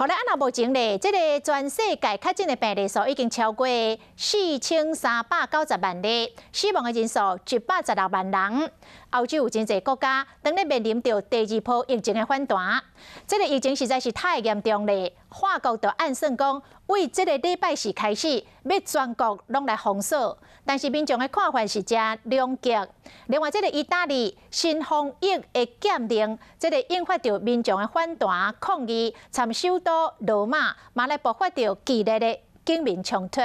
后来若目前咧，这个全世界确诊的病例数已经超过4390万例，死亡的人数116万人。欧洲有真侪国家当咧面临着第二波疫情的反弹，这个疫情实在是太严重咧。法国就暗算讲，为这个礼拜四开始，要全国拢来封锁，但是民众的看法是真两极。另外，这个意大利新防疫的禁令，这个引发着民众的反弹抗议，参首都罗马嘛来爆发着激烈的警民冲突。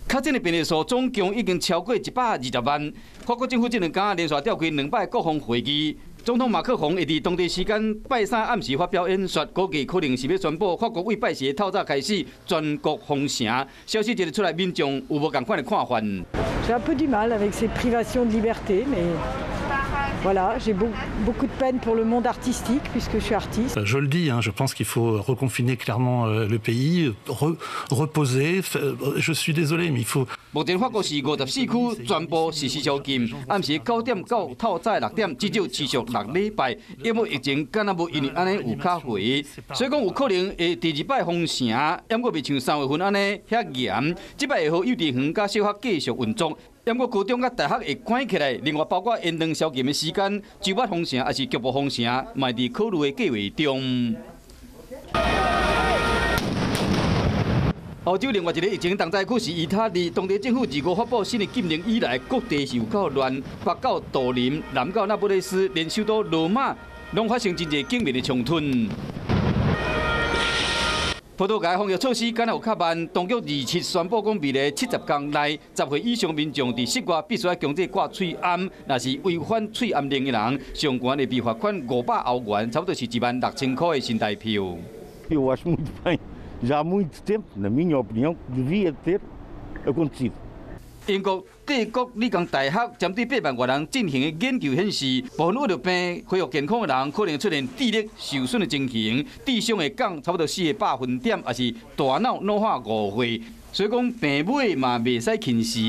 确诊的病例数总共已经超过120万。法国政府这2天连续召开2摆国防会议，总统马克龙会伫当地时间拜三暗时发表演说，估计可能是要宣布法国为拜四透早开始全国封城。消息一日出来，民众有无同款的看法？J'ai un peu du mal avec ces privations de liberté, mais voilà, j'ai beaucoup de peine pour le monde artistique puisque je suis artiste. Je le dis, je pense qu'il faut reconfiner clairement le pays, reposer. Je suis désolé, mais il faut. 目前法国是54区全部实施宵禁，暗时9点到透早6点，至少持续6礼拜。因为疫情敢若无因为安尼有较回，所以讲有可能会第2摆封城，抑过未像3月份安尼遐严。这摆会好幼稚园甲小学继续运作。因过高中甲大学会关起来，另外包括延长宵禁的时间、周末封城还是局部封城，嘛伫考虑的计划中。欧洲另外一个疫情重灾区是意大利，当地政府自5发布新的禁令以来，各地是有够乱，北到杜林，南到那不勒斯，连首都罗马拢发生真侪警民的冲突。葡萄牙防疫措施敢若有较慢，当局27宣布讲，未来70天内集会以上民众伫室外必须要强制挂喙罨，若是违反喙罨令的人，上悬会被罚款500欧元，差不多是16000块的新台票。Eu acho muito bem. Já há muito tempo, na minha opinião, devia ter acontecido. 英国帝国理工大学针对8万多人进行的研究显示，部分为了病恢复健康的人，可能出现智力受损的情形，智商会降差不多4个百分点，也是大脑老化误会，所以讲病尾嘛袂使轻视。